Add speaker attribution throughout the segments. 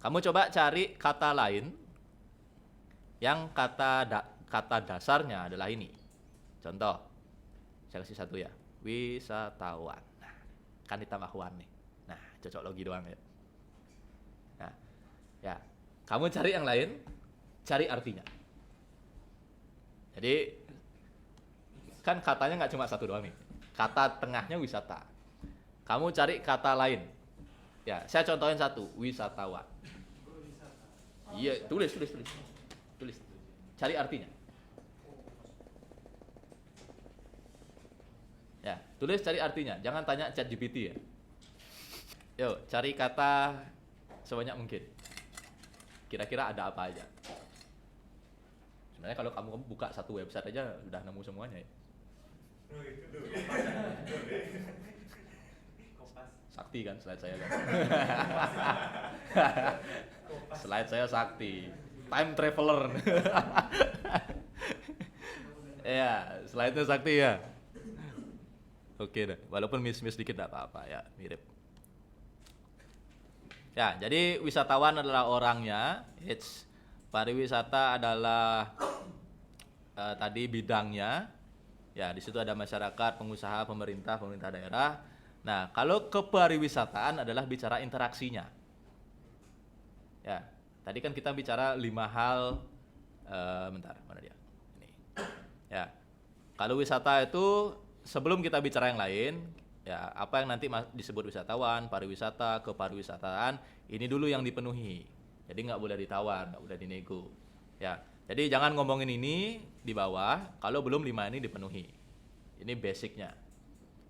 Speaker 1: Kamu coba cari kata lain yang kata dasarnya adalah ini. Contoh, saya kasih satu ya. Wisatawan. Nah, kan ditambah wan nih. Nah, cocok logi doang ya. Nah, ya. Kamu cari yang lain, cari artinya. Jadi kan katanya nggak cuma satu doang nih. Kata tengahnya wisata. Kamu cari kata lain. Ya, saya contohin satu, wisatawan. Iya, tulis. Cari artinya. Ya, tulis cari artinya. Jangan tanya ChatGPT ya. Yuk, cari kata sebanyak mungkin. Kira-kira ada apa aja. Sebenarnya kalau kamu buka satu website aja udah nemu semuanya ya. Sakti kan slide saya kan. Slide saya sakti. Time traveler. Ya, slide-nya sakti ya. Oke deh, walaupun miss-miss dikit gak apa-apa ya, mirip. Ya, jadi wisatawan adalah orangnya, pariwisata adalah tadi bidangnya. Ya, di situ ada masyarakat, pengusaha, pemerintah daerah. Nah, kalau kepariwisataan adalah bicara interaksinya. Ya, tadi kan kita bicara 5 hal. Bentar, mana dia? Ini. Ya, kalau wisata itu sebelum kita bicara yang lain, ya apa yang nanti disebut wisatawan, pariwisata, kepariwisataan, ini dulu yang dipenuhi. Jadi nggak boleh ditawar, nggak boleh dinego. Ya, jadi jangan ngomongin ini di bawah kalau belum 5 ini dipenuhi. Ini basicnya.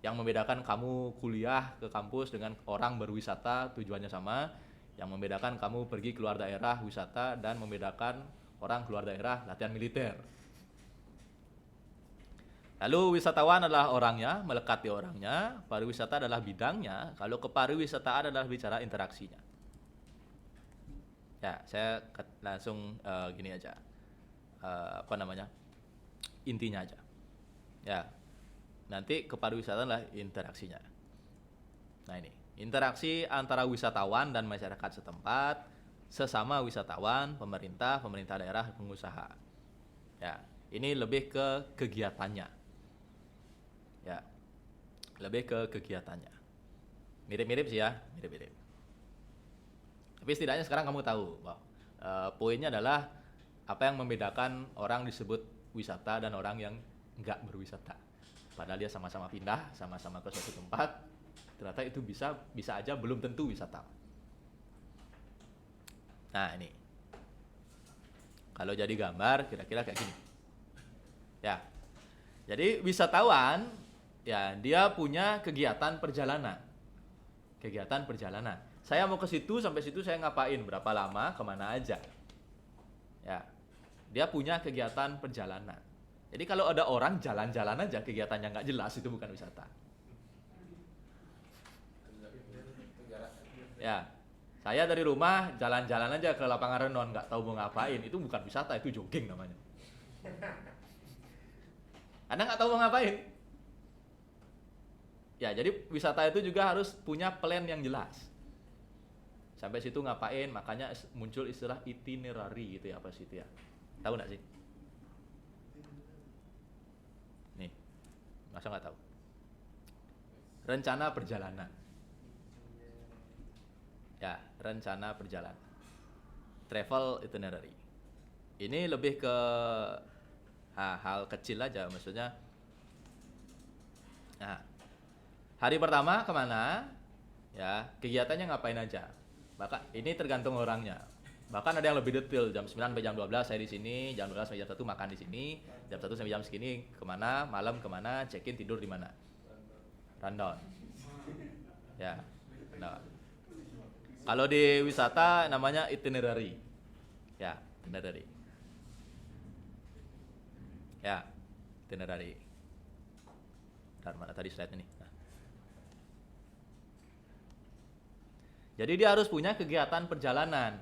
Speaker 1: Yang membedakan kamu kuliah ke kampus dengan orang berwisata tujuannya sama. Yang membedakan kamu pergi keluar daerah wisata dan membedakan orang keluar daerah latihan militer. Lalu wisatawan adalah orangnya, melekat di orangnya. Pariwisata adalah bidangnya. Kalau kepariwisataan adalah bicara interaksinya. Ya, saya langsung gini aja. Intinya aja. Ya, nanti kepariwisataan adalah interaksinya. Nah ini, interaksi antara wisatawan dan masyarakat setempat, sesama wisatawan, pemerintah daerah, pengusaha. Ya, ini lebih ke kegiatannya. Ya, lebih ke kegiatannya. Mirip-mirip sih ya, mirip-mirip. Tapi setidaknya sekarang kamu tahu bahwa poinnya adalah apa yang membedakan orang disebut wisata dan orang yang enggak berwisata. Padahal dia sama-sama pindah, sama-sama ke suatu tempat, ternyata itu bisa aja belum tentu wisata. Nah ini, kalau jadi gambar kira-kira kayak gini. Ya, jadi wisatawan, ya dia punya kegiatan perjalanan. Kegiatan perjalanan. Saya mau ke situ, sampai situ saya ngapain, berapa lama, kemana aja. Ya, dia punya kegiatan perjalanan. Jadi kalau ada orang jalan-jalan aja, kegiatannya nggak jelas, itu bukan wisata. Ya, saya dari rumah jalan-jalan aja ke lapangan renon, nggak tahu mau ngapain, itu bukan wisata, itu jogging namanya. Anda nggak tahu mau ngapain. Ya, jadi wisata itu juga harus punya plan yang jelas. Sampai situ ngapain, makanya muncul istilah itinerary gitu ya, apa sih itu ya. Tahu nggak sih? Nih, masa nggak tahu? Rencana perjalanan. Ya, rencana perjalanan. Travel itinerary. Ini lebih ke hal kecil aja, maksudnya. Nah, hari pertama kemana? Ya, kegiatannya ngapain aja? Bahkan ini tergantung orangnya. Bahkan ada yang lebih detail, jam 9 sampai jam 12 saya di sini, jam 12 sampai jam 1 makan di sini, jam 1 sampai jam segini kemana, malam kemana, check-in tidur di mana. Rundown. Ya, nah. Kalau di wisata namanya itinerary. Ya, itinerary. Ya, itinerary. Bentar, mana tadi slide ini? Nah. Jadi dia harus punya kegiatan perjalanan.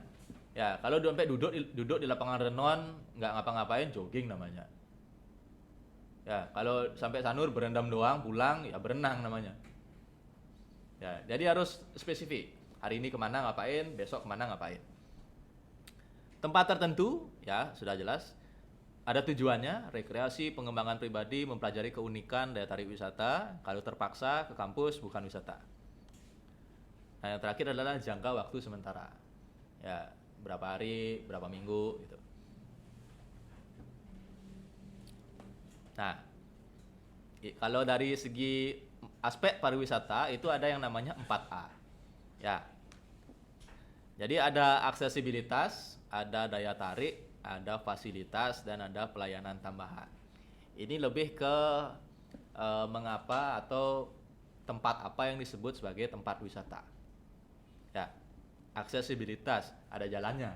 Speaker 1: Ya, kalau sampai duduk di lapangan renon, nggak ngapa-ngapain, jogging namanya. Ya, kalau sampai sanur berendam doang, pulang, ya berenang namanya. Ya, jadi harus spesifik. Hari ini kemana ngapain, besok kemana ngapain. Tempat tertentu, ya sudah jelas. Ada tujuannya, rekreasi, pengembangan pribadi, mempelajari keunikan daya tarik wisata. Kalau terpaksa ke kampus, bukan wisata. Nah, yang terakhir adalah jangka waktu sementara. Ya, berapa hari, berapa minggu gitu. Nah, kalau dari segi aspek pariwisata itu ada yang namanya 4A. Ya. Jadi ada aksesibilitas, ada daya tarik, ada fasilitas, dan ada pelayanan tambahan. Ini lebih ke mengapa atau tempat apa yang disebut sebagai tempat wisata. Ya, aksesibilitas, ada jalannya.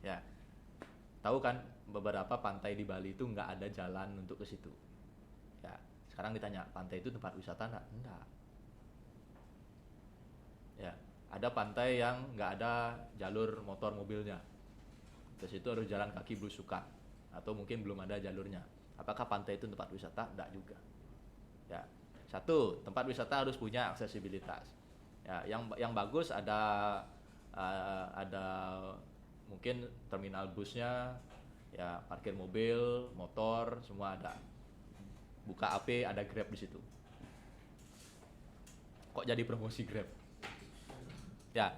Speaker 1: Ya, tahu kan beberapa pantai di Bali itu nggak ada jalan untuk ke situ. Ya, sekarang ditanya, pantai itu tempat wisata nggak? Enggak. Ya, ada pantai yang nggak ada jalur motor mobilnya. Ke situ harus jalan kaki belusukan, atau mungkin belum ada jalurnya. Apakah pantai itu tempat wisata? Enggak juga. Ya, satu, tempat wisata harus punya aksesibilitas. Ya, yang bagus ada mungkin terminal busnya, ya parkir mobil, motor, semua ada. Buka AP, ada Grab di situ. Kok jadi promosi Grab? Ya,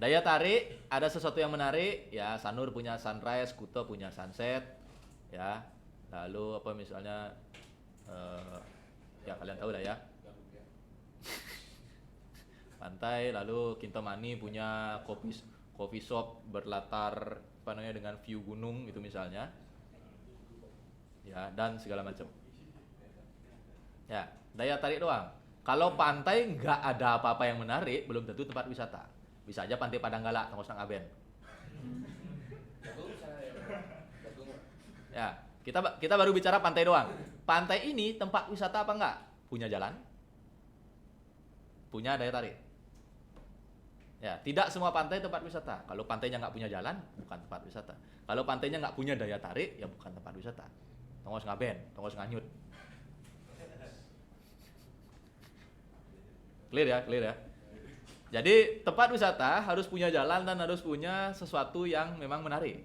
Speaker 1: daya tarik, ada sesuatu yang menarik. Ya, Sanur punya sunrise, Kuto punya sunset. Ya, lalu apa misalnya, ya kalian tahu lah ya. Pantai, lalu Kintamani punya coffee shop berlatar apa namanya dengan view gunung itu misalnya. Ya, dan segala macam. Ya, daya tarik doang. Kalau pantai nggak ada apa-apa yang menarik, belum tentu tempat wisata. Bisa aja pantai Padanggalak, Tongos Nang Aben. Ya, kita baru bicara pantai doang. Pantai ini tempat wisata apa enggak? Punya jalan, punya daya tarik. Ya, tidak semua pantai tempat wisata. Kalau pantainya nggak punya jalan, bukan tempat wisata. Kalau pantainya nggak punya daya tarik, ya bukan tempat wisata. Tongos Ngaben, Tongos Nganyut. Clear ya. Jadi tempat wisata harus punya jalan dan harus punya sesuatu yang memang menarik.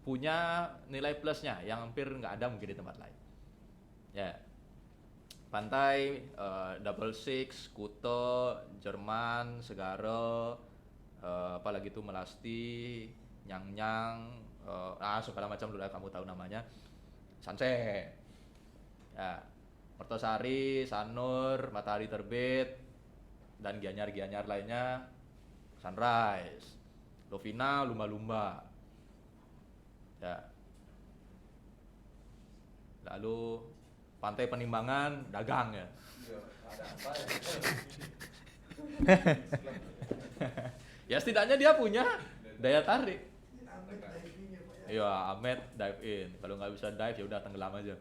Speaker 1: Punya nilai plusnya yang hampir nggak ada mungkin di tempat lain. Ya. Pantai, Double Six, Kuto, Jerman, Segara, apalagi itu Melasti, Nyang-Nyang, segala macam sudah kamu tahu namanya. Sunset. Ya. Mertosari, Sanur, Matahari Terbit, dan gianyar-gianyar lainnya, Sunrise, Lovina, Lumba-Lumba. Ya. Lalu Pantai Penimbangan, Dagang ya. Ya setidaknya dia punya daya tarik. Iya, Ahmed dive in. Kalau nggak bisa dive ya udah tenggelam aja.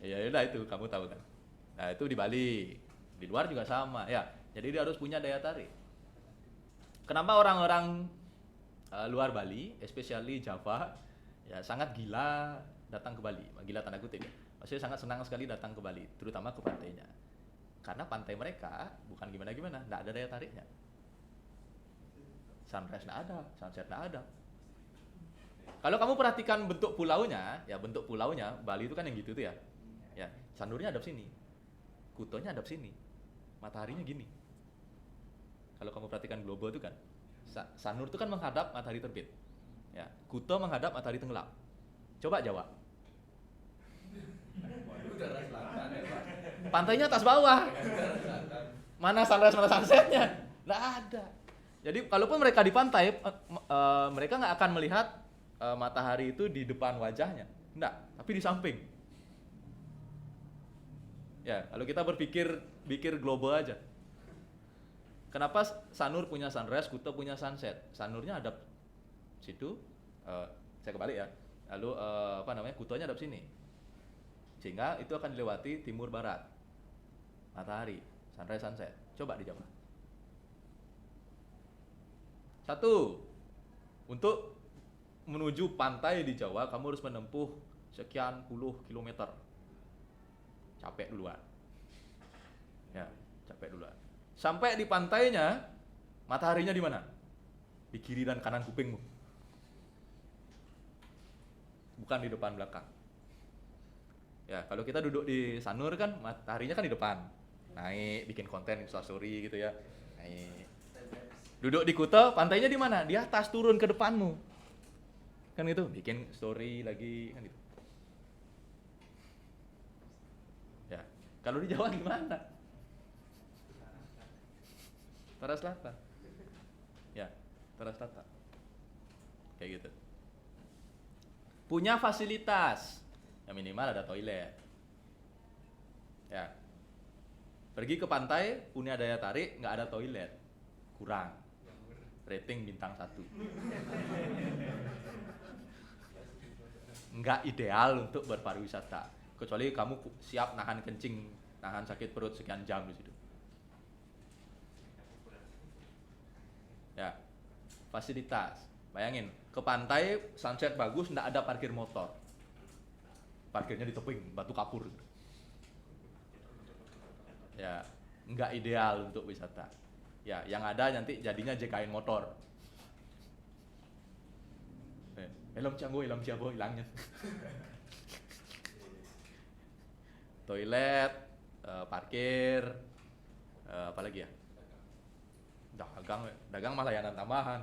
Speaker 1: Ya udah itu kamu tahu kan. Nah itu di Bali, di luar juga sama ya. Jadi dia harus punya daya tarik. Kenapa orang-orang luar Bali, especially Java, ya sangat gila datang ke Bali. Gila tanda kutip ya. Maksudnya sangat senang sekali datang ke Bali, terutama ke pantainya. Karena pantai mereka bukan gimana-gimana, nggak ada daya tariknya. Sunrise nggak ada, sunset nggak ada. Kalau kamu perhatikan bentuk pulaunya, ya bentuk pulaunya Bali itu kan yang gitu tuh ya. Ya, Sanurnya ada sini, Kutonya ada sini, mataharinya gini. Kalau kamu perhatikan global itu kan, Sanur itu kan menghadap matahari terbit, ya. Kuto menghadap matahari tenggelam. Coba jawab. Pantainya atas bawah. Mana sunrise mana sunsetnya? Nggak ada. Jadi kalaupun mereka di pantai, mereka nggak akan melihat matahari itu di depan wajahnya, nggak, tapi di samping. Ya, kalau kita berpikir global aja. Kenapa Sanur punya sunrise, Kuto punya sunset? Sanurnya ada situ, saya kebalik ya. Lalu Kutonya ada sini. Sehingga itu akan dilewati timur barat. Matahari, sunrise sunset. Coba dijawab. Satu, untuk menuju pantai di Jawa kamu harus menempuh sekian puluh kilometer. Capek duluan. Ya, capek duluan. Sampai di pantainya Mataharinya di mana? Di kiri dan kanan kupingmu. Bukan di depan belakang. Ya, kalau kita duduk di Sanur kan mataharinya kan di depan. Naik bikin konten Instastory gitu ya. Naik. Duduk di Kuta, pantainya di mana? Di atas, turun ke depanmu. Kan gitu, bikin story lagi kan gitu. Ya, kalau di Jawa gimana? Utara Selatan. Ya, Utara Selatan. Kayak gitu. Punya fasilitas. Ya minimal ada toilet. Ya. Pergi ke pantai, punya daya tarik, nggak ada toilet. Kurang. Rating bintang 1. Nggak ideal untuk berpariwisata. Kecuali kamu siap nahan kencing, nahan sakit perut sekian jam di situ. Ya, fasilitas. Bayangin, ke pantai sunset bagus, nggak ada parkir motor. Parkirnya di tebing, batu kapur. Ya, nggak ideal untuk wisata. Ya, yang ada nanti jadinya JKN motor. Helm ciabo hilangnya. Toilet, parkir, apa lagi ya? Dagang mah layanan tambahan.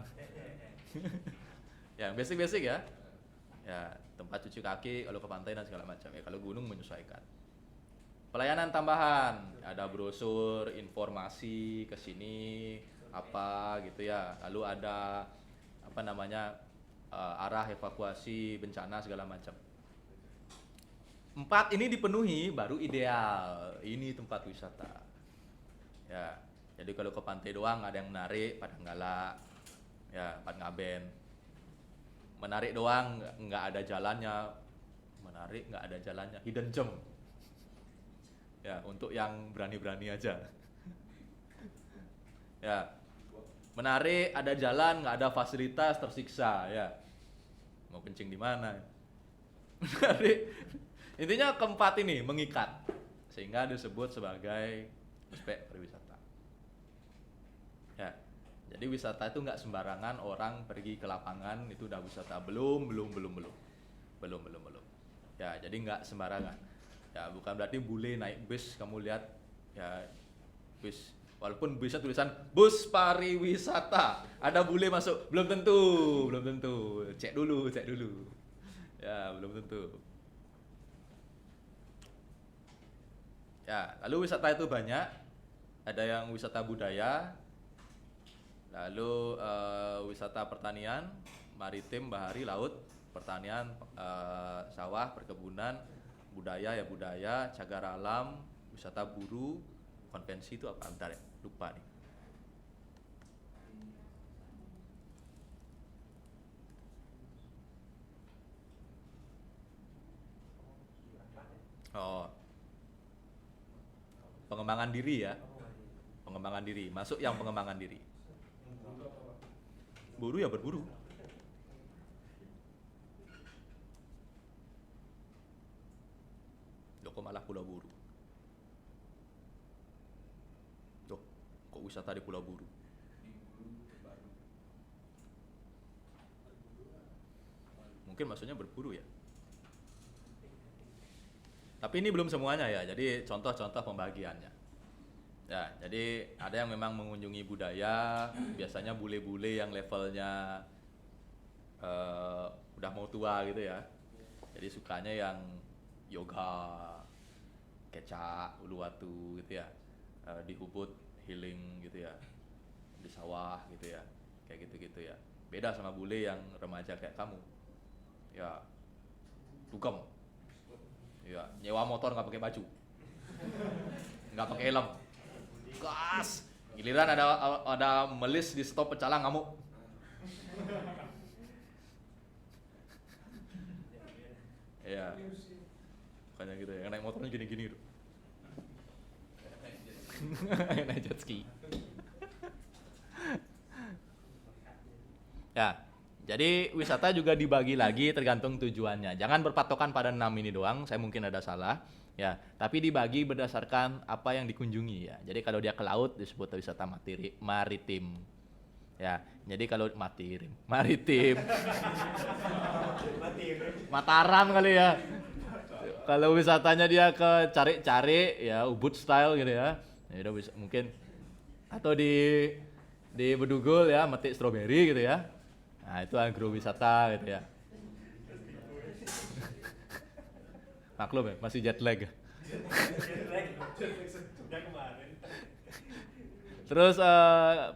Speaker 1: Ya, basic ya. Ya, tempat cuci kaki kalau ke pantai dan segala macam. Ya, kalau gunung menyesuaikan. Pelayanan tambahan, ada brosur, informasi ke sini apa gitu ya. Lalu ada apa namanya? Arah evakuasi bencana segala macam. 4 ini dipenuhi baru ideal. Ini tempat wisata. Ya. Jadi kalau ke pantai doang ada yang menarik, pada galak. Ya, pada ngaben. Menarik doang nggak ada jalannya. Menarik nggak ada jalannya, hidden gem. Ya, untuk yang berani-berani aja. Ya. Menarik, ada jalan, nggak ada fasilitas, tersiksa ya. Mau kencing di mana? Menarik. Intinya keempat ini mengikat. Sehingga disebut sebagai aspek pariwisata. Ya. Jadi wisata itu nggak sembarangan orang pergi ke lapangan itu udah wisata. Belum. Ya, jadi nggak sembarangan. Ya, bukan berarti bule naik bus kamu lihat ya bus, walaupun busnya tulisan bus pariwisata, ada bule masuk, belum tentu. Cek dulu. Ya, belum tentu. Ya, lalu wisata itu banyak. Ada yang wisata budaya, lalu wisata pertanian, maritim, bahari, laut, pertanian, sawah, perkebunan, budaya, cagar alam, wisata buru, konvensi itu apa? Bentar ya, lupa nih. Oh, pengembangan diri ya, pengembangan diri, masuk yang pengembangan diri. Buru ya berburu. Loh, kok malah Pulau Buru? Loh, kok wisata di Pulau Buru? Mungkin maksudnya berburu ya. Tapi ini belum semuanya ya, jadi contoh-contoh pembagiannya. Ya, jadi ada yang memang mengunjungi budaya, biasanya bule-bule yang levelnya udah mau tua gitu ya. Jadi sukanya yang yoga, kecak, uluwatu gitu ya, di Ubud healing gitu ya, di sawah gitu ya, kayak gitu-gitu ya. Beda sama bule yang remaja kayak kamu, ya dugem, ya nyewa motor nggak pakai baju, nggak pakai helm, gas, giliran ada melis di stop pecalang ngamuk. Ya, kayak gitu ya, naik motornya gini-gini gitu. Naik jet ski. Ya, jadi wisata juga dibagi lagi tergantung tujuannya. Jangan berpatokan pada 6 ini doang, saya mungkin ada salah. Ya, tapi dibagi berdasarkan apa yang dikunjungi ya. Jadi kalau dia ke laut disebut wisata maritim. Ya, jadi kalau maritim, Mataram kali ya. Kalau wisatanya dia ke cari-cari ya Ubud style gitu ya. Ya udah bisa mungkin atau di Bedugul ya metik stroberi gitu ya. Nah, itu agrowisata gitu ya. Maklum ya, masih jet lag. Terus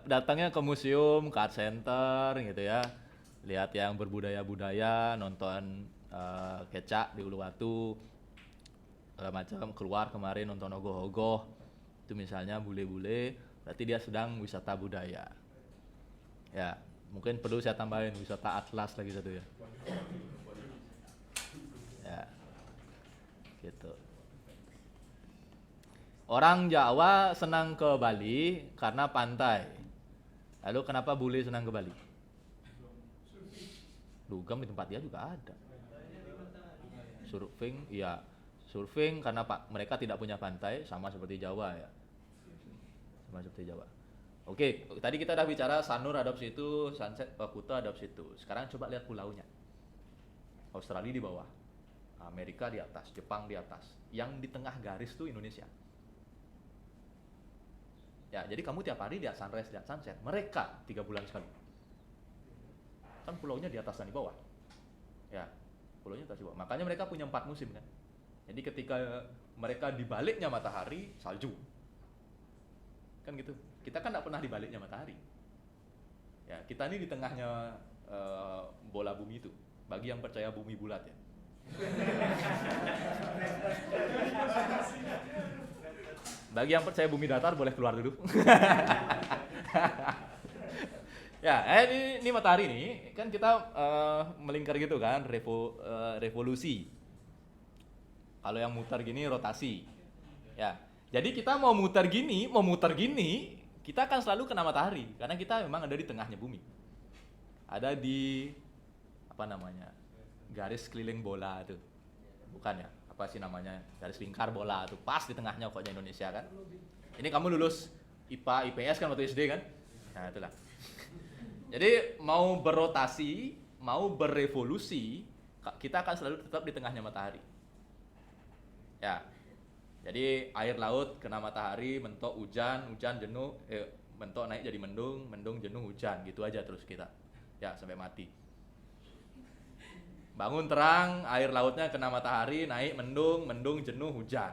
Speaker 1: datangnya ke museum, ke art center gitu ya. Lihat yang berbudaya-budaya, nonton kecak di Uluwatu, macam keluar kemarin nonton ogoh-ogoh. Itu misalnya bule-bule, berarti dia sedang wisata budaya. Ya, mungkin perlu saya tambahin wisata atlas lagi satu ya. Ya, gitu. Orang Jawa senang ke Bali karena pantai. Lalu kenapa bule senang ke Bali? Dugem di tempat dia juga ada. Surfing, iya. Surfing karena mereka tidak punya pantai, sama seperti Jawa ya. Sama seperti Jawa. Oke, tadi kita udah bicara Sanur ada situ, Sunset Kuta ada situ. Sekarang coba lihat pulaunya. Australia di bawah, Amerika di atas, Jepang di atas. Yang di tengah garis tuh Indonesia. Ya, jadi kamu tiap hari lihat sunrise, lihat sunset. Mereka 3 bulan sekali. Kan pulaunya di atas dan di bawah. Ya, pulaunya di atas di bawah. Makanya mereka punya 4 musim kan. Jadi ketika mereka di baliknya matahari, salju. Kan gitu. Kita kan tidak pernah di baliknya matahari. Ya, kita ini di tengahnya bola bumi itu. Bagi yang percaya bumi bulat ya. Bagi yang percaya bumi datar boleh keluar dulu. Ya, ini matahari nih, kan kita melingkar gitu kan, revolusi. Kalau yang muter gini rotasi. Ya, jadi kita mau muter gini, kita akan selalu kena matahari karena kita memang ada di tengahnya bumi. Ada di apa namanya? Garis keliling bola tuh. Bukan ya? Apa sih namanya, garis lingkar bola tuh pas di tengahnya pokoknya Indonesia kan. Ini kamu lulus IPA IPS kan waktu SD kan, nah itulah. Jadi mau berrotasi mau berevolusi kita akan selalu tetap di tengahnya matahari ya. Jadi air laut kena matahari mentok hujan jenuh, mentok naik jadi mendung jenuh hujan, gitu aja terus kita ya sampai mati. Bangun terang, air lautnya kena matahari, naik mendung jenuh hujan.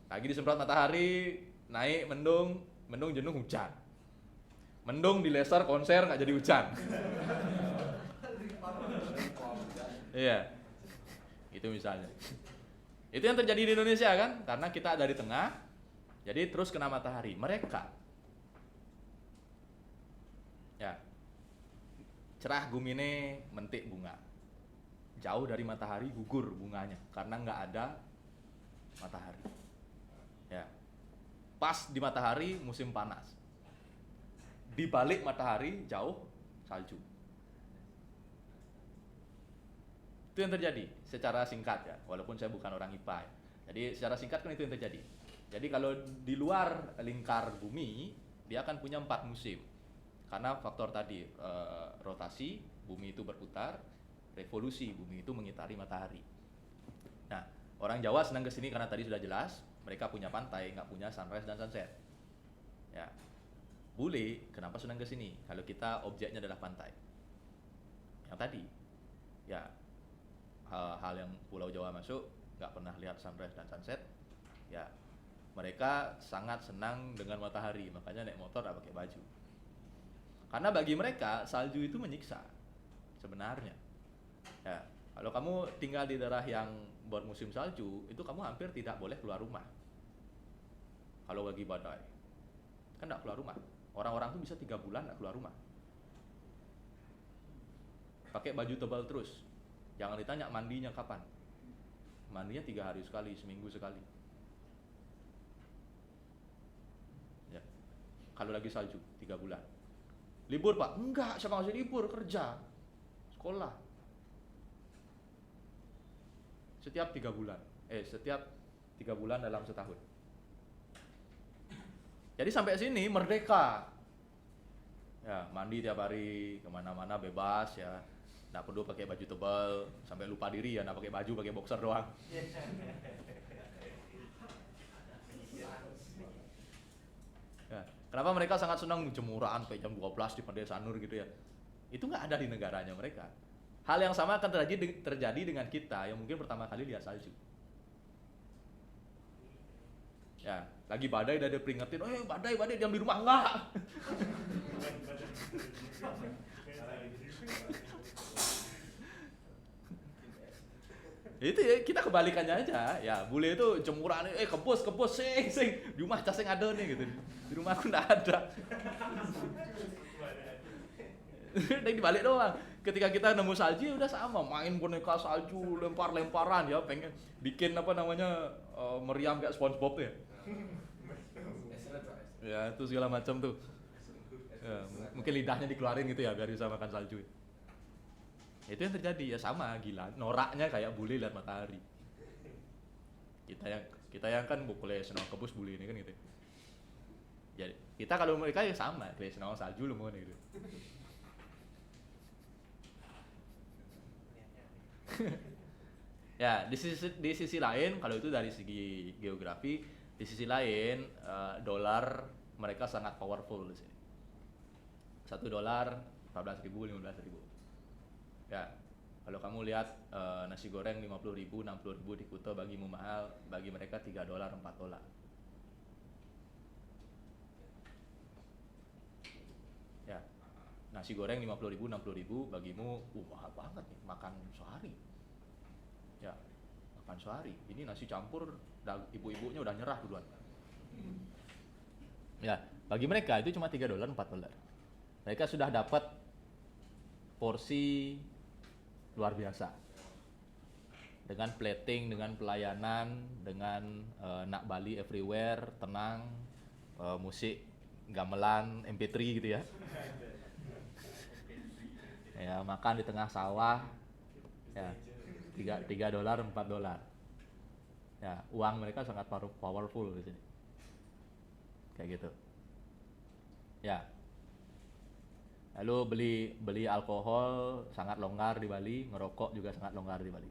Speaker 1: Lagi disemprot matahari, naik mendung jenuh hujan. Mendung dileser konser nggak jadi hujan. Iya, itu misalnya. Itu yang terjadi di Indonesia kan, karena kita ada di tengah, jadi terus kena matahari. Mereka, ya, cerah gumine mentik bunga. Jauh dari matahari gugur bunganya karena nggak ada matahari. Ya, pas di matahari musim panas. Di balik matahari jauh salju. Itu yang terjadi secara singkat ya, walaupun saya bukan orang IPA ya. Jadi secara singkat kan itu yang terjadi. Jadi kalau di luar lingkar bumi dia akan punya 4 musim. Karena faktor tadi rotasi, bumi itu berputar, revolusi, bumi itu mengitari matahari. Nah, orang Jawa senang ke sini karena tadi sudah jelas, mereka punya pantai, nggak punya sunrise dan sunset. Ya. Bule, kenapa senang ke sini? Kalau kita objeknya adalah pantai. Yang tadi, ya hal-hal yang Pulau Jawa masuk, nggak pernah lihat sunrise dan sunset, ya mereka sangat senang dengan matahari, makanya naik motor nggak pakai baju. Karena bagi mereka salju itu menyiksa sebenarnya. Ya, kalau kamu tinggal di daerah yang bermusim salju, itu kamu hampir tidak boleh keluar rumah. Kalau lagi badai, kan nggak keluar rumah. Orang-orang tuh bisa 3 bulan nggak keluar rumah. Pakai baju tebal terus. Jangan ditanya mandinya kapan. Mandinya 3 hari sekali, seminggu sekali. Ya. Kalau lagi salju 3 bulan. Libur Pak? Enggak, siapa ngasih libur, kerja, sekolah. Setiap 3 bulan. Setiap 3 bulan dalam setahun. Jadi sampai sini merdeka. Ya, mandi tiap hari, kemana-mana bebas ya. Nggak perlu pakai baju tebal, sampai lupa diri ya, nggak pakai baju, pakai boxer doang. Ya. Kenapa mereka sangat senang jemuran sampai jam 12 di Pantai Sanur gitu ya? Itu nggak ada di negaranya mereka. Hal yang sama akan terjadi dengan kita yang mungkin pertama kali lihat salju. Ya, lagi badai udah diperingetin, badai diam di rumah enggak. Itu ya, kita kebalikannya aja. Ya, bule itu jemuran, kebos sing di rumah cas sing ada nih gitu. Di rumah aku enggak ada. Dan dibalik doang. Ketika kita nemu salju udah sama, main boneka salju, lempar-lemparan ya, pengen bikin meriam kayak SpongeBob ya. Ya, itu segala macam tuh. Ya, mungkin lidahnya dikeluarin gitu ya biar bisa makan salju. Itu yang terjadi ya, sama gila, noraknya kayak bule lihat matahari. Kita yang kan boleh senang kebus bule ini kan gitu. Jadi kita kalau mereka ya sama, kayak senang salju lu mau gitu. Ya, di sisi lain kalau itu dari segi geografi, di sisi lain dolar mereka sangat powerful di sini. $1 14.000, 15.000. Ya, kalau kamu lihat nasi goreng 50.000, 60.000 di Kuta bagimu mahal, bagi mereka $3, $4. Ya, nasi goreng 50.000, 60.000 bagimu mahal banget nih, makan sehari. Ya, makan sehari. Ini nasi campur, ibu-ibunya udah nyerah duluan. Ya, bagi mereka itu cuma $3, $4. Mereka sudah dapat porsi luar biasa. Dengan plating, dengan pelayanan, dengan nak Bali everywhere, tenang, musik gamelan, MP3 gitu ya. Ya, makan di tengah sawah. Ya. $3, $4. Ya, uang mereka sangat powerful di sini. Kayak gitu. Ya. Lalu beli alkohol sangat longgar di Bali, ngerokok juga sangat longgar di Bali.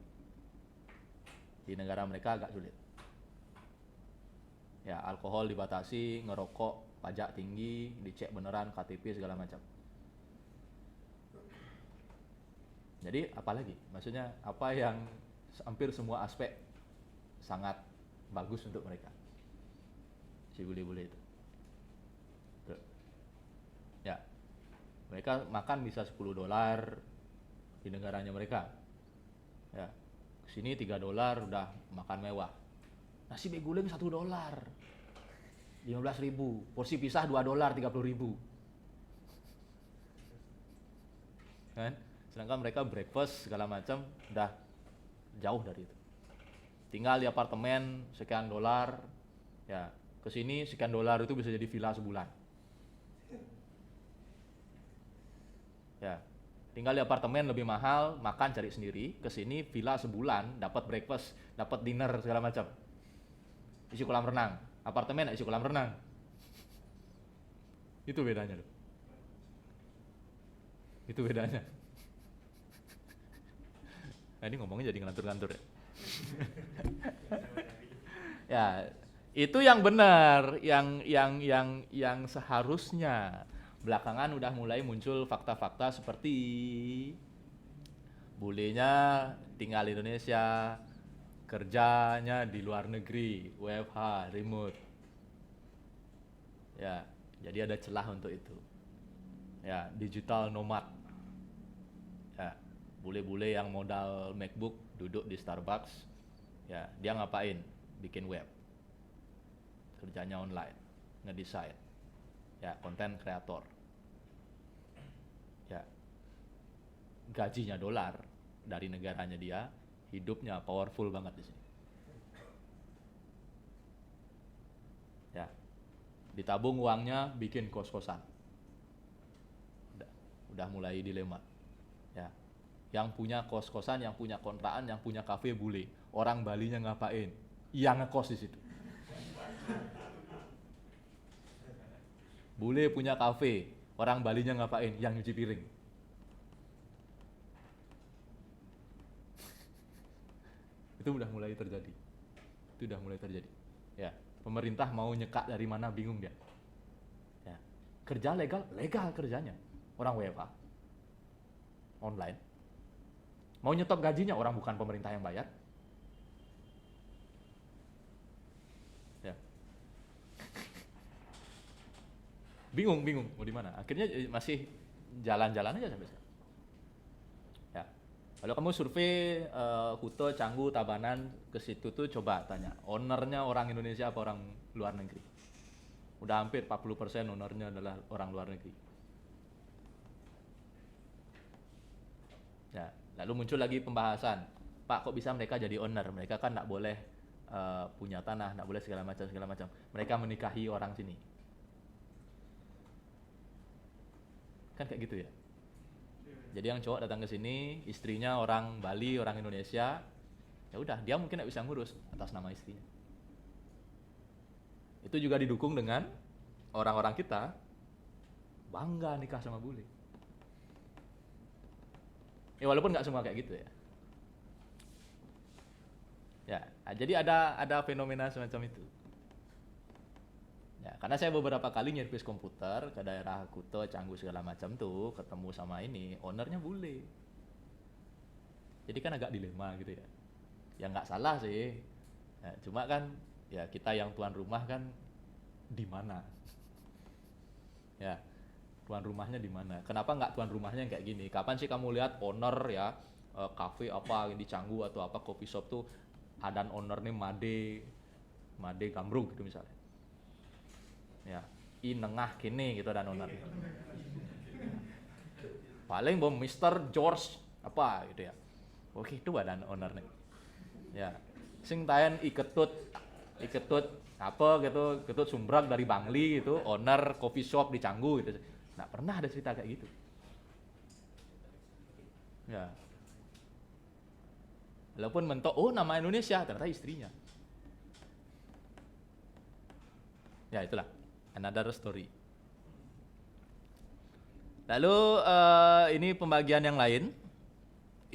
Speaker 1: Di negara mereka agak sulit. Ya, alkohol dibatasi, ngerokok pajak tinggi, dicek beneran KTP segala macam. Jadi apalagi? Maksudnya apa yang hampir semua aspek sangat bagus untuk mereka, si bule-bule itu. Tuh. Ya, mereka makan bisa $10 di negaranya mereka. Ya, sini $3 udah makan mewah. Nasi beguling $1, 15.000. Porsi pisah $2, 30.000. Kan? Sedangkan mereka breakfast segala macam udah jauh dari itu. Tinggal di apartemen sekian dolar, ya kesini sekian dolar itu bisa jadi villa sebulan. Ya, tinggal di apartemen lebih mahal, makan cari sendiri. Kesini villa sebulan, dapat breakfast, dapat dinner segala macam. Isi kolam renang, apartemen isi kolam renang. Itu bedanya loh. Itu bedanya. Nah, ini ngomongnya jadi ngelantur-ngelantur ya. Ya, itu yang benar, yang seharusnya. Belakangan udah mulai muncul fakta-fakta seperti bulenya tinggal di Indonesia, kerjanya di luar negeri, WFH, remote. Ya, jadi ada celah untuk itu. Ya, digital nomad. Ya, bule-bule yang modal MacBook duduk di Starbucks, ya dia ngapain? Bikin web, kerjanya online, ngedesain, ya konten kreator, ya gajinya dolar dari negaranya dia, hidupnya powerful banget di sini. Ya, ditabung uangnya bikin kos-kosan, udah mulai dilema. Ya. Yang punya kos-kosan, yang punya kontrakan, yang punya kafe bule. Orang Balinya ngapain? Yang ngekos di situ. Bule punya kafe, Orang Balinya ngapain? Yang nyuci piring. Itu udah mulai terjadi. Ya, pemerintah mau nyekak dari mana bingung dia. Ya. Kerja legal kerjanya. Orang WFH. Online. Mau nyetop gajinya, orang bukan pemerintah yang bayar. Ya. Bingung mau di mana. Akhirnya masih jalan-jalan aja sampai sekarang. Ya. Kalau kamu survei Kuto, Canggu, Tabanan ke situ tuh coba tanya, ownernya orang Indonesia apa orang luar negeri? Udah hampir 40% ownernya adalah orang luar negeri. Ya, lalu muncul lagi pembahasan, Pak kok bisa mereka jadi owner? Mereka kan nggak boleh punya tanah, nggak boleh segala macam. Mereka menikahi orang sini. Kan kayak gitu ya. Jadi yang cowok datang ke sini, istrinya orang Bali, orang Indonesia, ya udah dia mungkin nggak bisa ngurus atas nama istrinya. Itu juga didukung dengan orang-orang kita bangga nikah sama bule. Ya walaupun nggak semua kayak gitu ya. Ya, jadi ada fenomena semacam itu. Ya, karena saya beberapa kali nyervis komputer ke daerah Kuto, Canggu segala macam tuh, ketemu sama ini, ownernya bule. Jadi kan agak dilema gitu ya. Ya nggak salah sih. Ya, cuma kan ya kita yang tuan rumah kan di mana? Ya. Tuan rumahnya di mana? Kenapa nggak tuan rumahnya yang kayak gini? Kapan sih kamu lihat owner ya kafe apa di Canggu atau apa coffee shop tuh ada owner nih Made Gambrung gitu misalnya. Ya, nengah kini gitu dan owner. Paling bom Mr. George apa gitu ya. Oke, itu ada ownernya. Ya. Sing tayan iketut apa gitu, ketut Sumbrak dari Bangli gitu, owner coffee shop di Canggu gitu. Nggak pernah ada cerita kayak gitu. Ya. Walaupun mentok, oh nama Indonesia, ternyata istrinya. Ya itulah, another story. Lalu ini pembagian yang lain.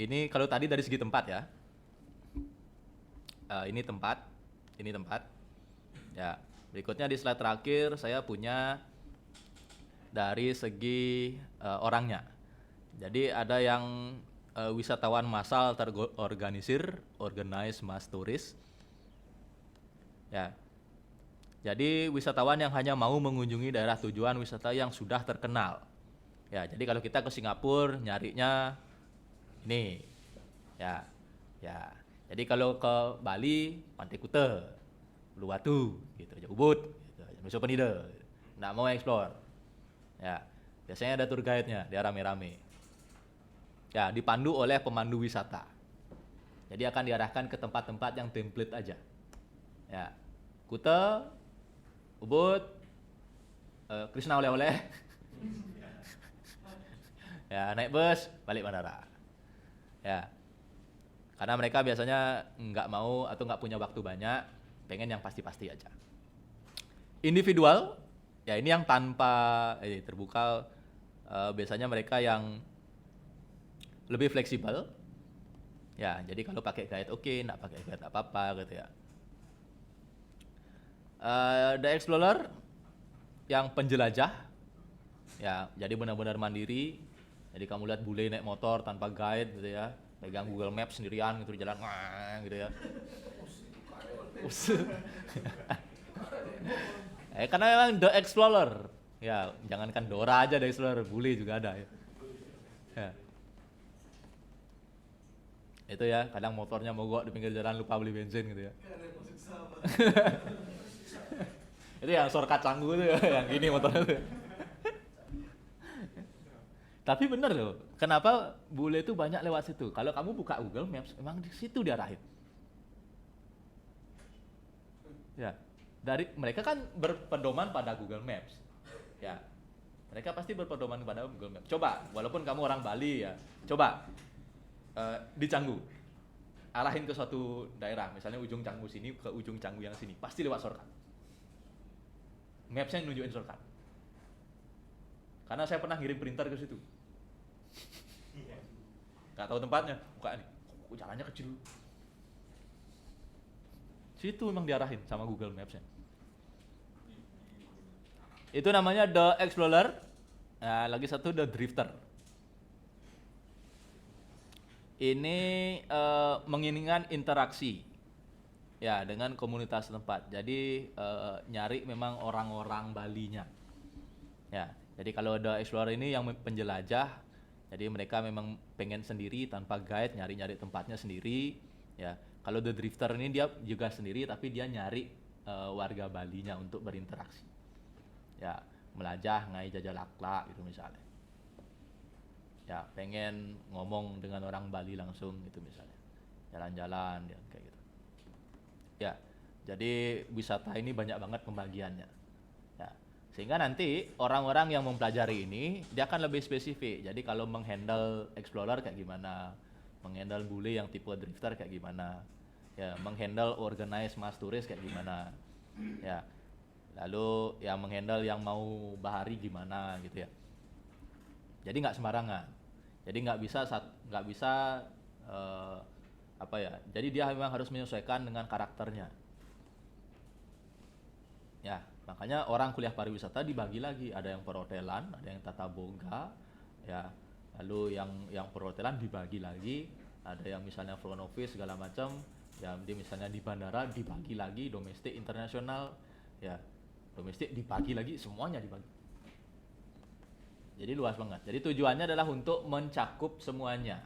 Speaker 1: Ini kalau tadi dari segi tempat ya. Ini tempat. Ya, berikutnya di slide terakhir saya punya dari segi orangnya. Jadi ada yang wisatawan massal terorganisir, organized mass tourist. Ya. Jadi wisatawan yang hanya mau mengunjungi daerah tujuan wisata yang sudah terkenal. Ya, jadi kalau kita ke Singapura nyarinya ini. Ya. Jadi kalau ke Bali, Pantai Kuta, Uluwatu gitu, Ubud gitu, Nusa Penida. Nggak mau explore. Ya, biasanya ada tour guide-nya, dia rame-rame. Ya, dipandu oleh pemandu wisata. Jadi akan diarahkan ke tempat-tempat yang template aja. Ya, Kuta, Ubud, Krishna oleh-oleh. Ya, naik bus, balik bandara. Ya, karena mereka biasanya nggak mau atau nggak punya waktu banyak, pengen yang pasti-pasti aja. Individual, ya ini yang tanpa terbuka, biasanya mereka yang lebih fleksibel. Ya, jadi kalau pakai guide oke, nggak pakai guide nggak apa-apa gitu ya. The Explorer yang penjelajah, ya jadi benar-benar mandiri. Jadi kamu lihat bule naik motor tanpa guide gitu ya, pegang Google Maps sendirian gitu di jalan, gitu ya. Karena memang The Explorer, ya jangankan Dora aja The Explorer, bule juga ada ya. Ya. Itu ya, kadang motornya mogok di pinggir jalan lupa beli bensin gitu ya. Itu yang shortcut Canggu itu ya, yang gini motornya tuh. Tapi bener loh, kenapa bule itu banyak lewat situ? Kalau kamu buka Google Maps, emang di situ diarahin. Ya, dari mereka kan berpedoman pada Google Maps. Ya, mereka pasti berpedoman pada Google Maps. Coba, walaupun kamu orang Bali ya, coba di Canggu, arahin ke suatu daerah, misalnya ujung Canggu sini ke ujung Canggu yang sini, pasti lewat shortcut. Maps-nya nunjukin shortcut. Karena saya pernah ngirim printer ke situ. Nggak tahu tempatnya, buka nih. Kok jalannya kecil. Situ memang diarahin sama Google Maps-nya. Itu namanya The Explorer. Nah, lagi satu The Drifter. Ini menginginkan interaksi ya dengan komunitas tempat. Jadi nyari memang orang-orang Balinya. Ya, jadi kalau The Explorer ini yang penjelajah, jadi mereka memang pengen sendiri tanpa guide, nyari-nyari tempatnya sendiri. Ya, kalau The Drifter ini dia juga sendiri, tapi dia nyari warga Balinya untuk berinteraksi. Ya, melajah ngai jajal akhlak gitu misalnya. Ya, pengen ngomong dengan orang Bali langsung gitu misalnya. Jalan-jalan ya, kayak gitu. Ya, jadi wisata ini banyak banget pembagiannya. Ya, sehingga nanti orang-orang yang mempelajari ini dia akan lebih spesifik. Jadi kalau menghandle explorer kayak gimana, menghandle bule yang tipe drifter kayak gimana, ya, menghandle organize mass tourist kayak gimana, ya, lalu yang menghandle yang mau bahari gimana gitu ya. Jadi nggak sembarangan. Jadi nggak bisa apa ya? Jadi dia memang harus menyesuaikan dengan karakternya. Ya, makanya orang kuliah pariwisata dibagi lagi. Ada yang perhotelan, ada yang tata boga, ya. Lalu yang perhotelan dibagi lagi. Ada yang misalnya front office segala macam. Ya, dia misalnya di bandara dibagi lagi, domestik, internasional, ya. Domestik dibagi lagi, semuanya dibagi. Jadi luas banget. Jadi tujuannya adalah untuk mencakup semuanya.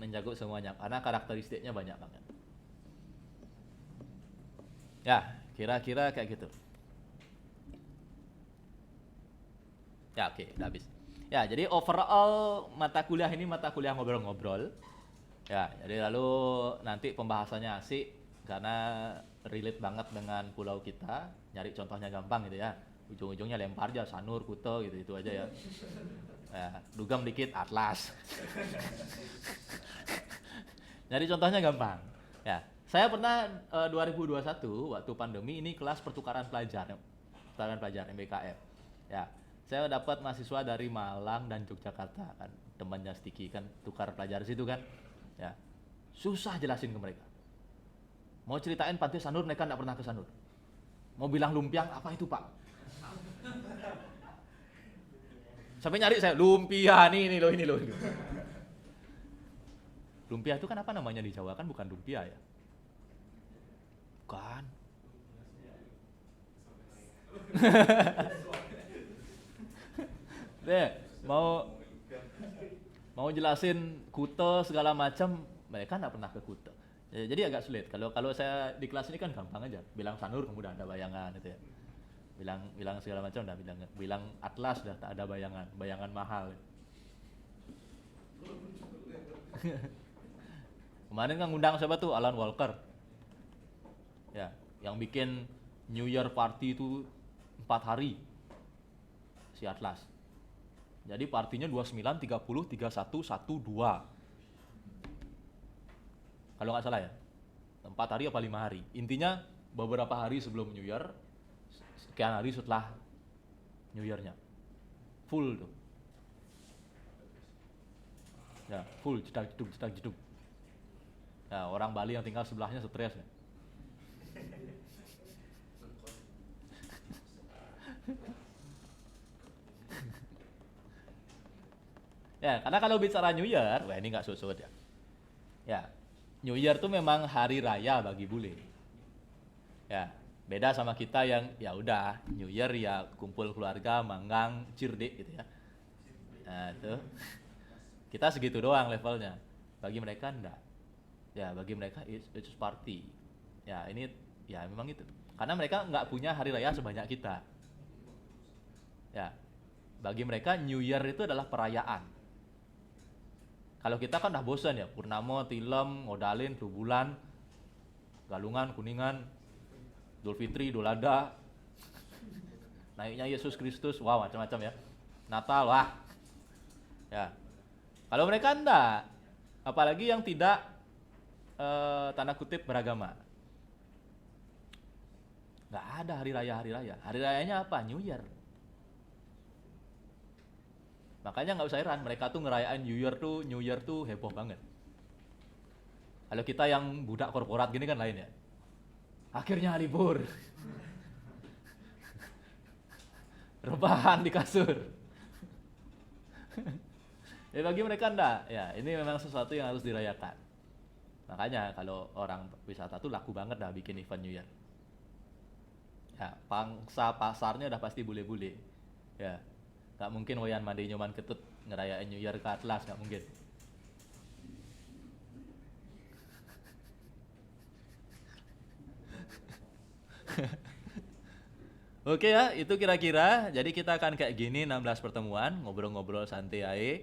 Speaker 1: Karena karakteristiknya banyak banget. Ya, kira-kira kayak gitu. Ya, oke, udah habis. Ya, jadi overall mata kuliah ini mata kuliah ngobrol-ngobrol. Ya, jadi lalu nanti pembahasannya asik karena relate banget dengan pulau kita. Nyari contohnya gampang gitu ya. Ujung-ujungnya lempar aja Sanur, Kuta gitu itu aja ya. Ya, dugem dikit Atlas. Jadi contohnya gampang. Ya, saya pernah 2021 waktu pandemi ini kelas pertukaran pelajar MBKF. Ya, saya dapat mahasiswa dari Malang dan Yogyakarta kan, temannya Sticky kan tukar pelajar situ kan. Ya, susah jelasin ke mereka. Mau ceritain pantai Sanur mereka nggak pernah ke Sanur. Mau bilang lumpiang apa itu Pak? Sampai nyari saya lumpia ini loh. Lumpia itu kan apa namanya di Jawa kan bukan lumpia ya? Bukan. Deh, mau jelasin Kuta segala macam, mereka nggak pernah ke Kuta. Jadi agak sulit. Kalau saya di kelas ini kan gampang aja. Bilang Sanur kamu udah ada bayangan gitu ya. Bilang segala macam udah bilang Atlas udah tak ada bayangan mahal. Kemarin kan ngundang siapa tuh Alan Walker. Ya, yang bikin New Year party itu 4 hari. Si Atlas. Jadi partinya 29, 30, 31, 12. Kalau nggak salah ya. 4 hari apa 5 hari. Intinya beberapa hari sebelum New Year, sekian hari setelah New Year-nya. Full tuh. Ya, full cedak-jeduk. Ya, orang Bali yang tinggal sebelahnya stres ya. Ya, karena kalau bicara New Year, wah ini nggak susut ya. Ya, New Year tuh memang hari raya bagi bule. Ya, beda sama kita yang ya udah New Year ya kumpul keluarga, manggang, cirdik gitu ya. Nah, itu kita segitu doang levelnya. Bagi mereka enggak. Ya, bagi mereka it's party. Ya, ini ya memang itu. Karena mereka nggak punya hari raya sebanyak kita. Ya, bagi mereka New Year itu adalah perayaan. Kalau kita kan udah bosan ya, Purnama, Tilem, Ngodalin, Bulan, Galungan, Kuningan, Idul Fitri, Idul Adha, naiknya Yesus Kristus, wah macam-macam ya. Natal, wah. Ya. Kalau mereka enggak, apalagi yang tidak tanda kutip beragama. Enggak ada hari raya. Hari rayanya apa? New Year. Makanya nggak usah heran, mereka tuh ngerayain New Year tuh heboh banget. Kalau kita yang budak korporat gini kan lain ya. Akhirnya libur. Rebahan di kasur. Ya bagi mereka enggak. Ya, ini memang sesuatu yang harus dirayakan. Makanya kalau orang wisata tuh laku banget dah bikin event New Year. Ya, pangsa pasarnya udah pasti bule-bule. Ya, nggak mungkin Wayan Mandi Nyoman Ketut ngerayain New Year ke Atlas, nggak mungkin. Oke ya, itu kira-kira. Jadi kita akan kayak gini 16 pertemuan, ngobrol-ngobrol santai aja.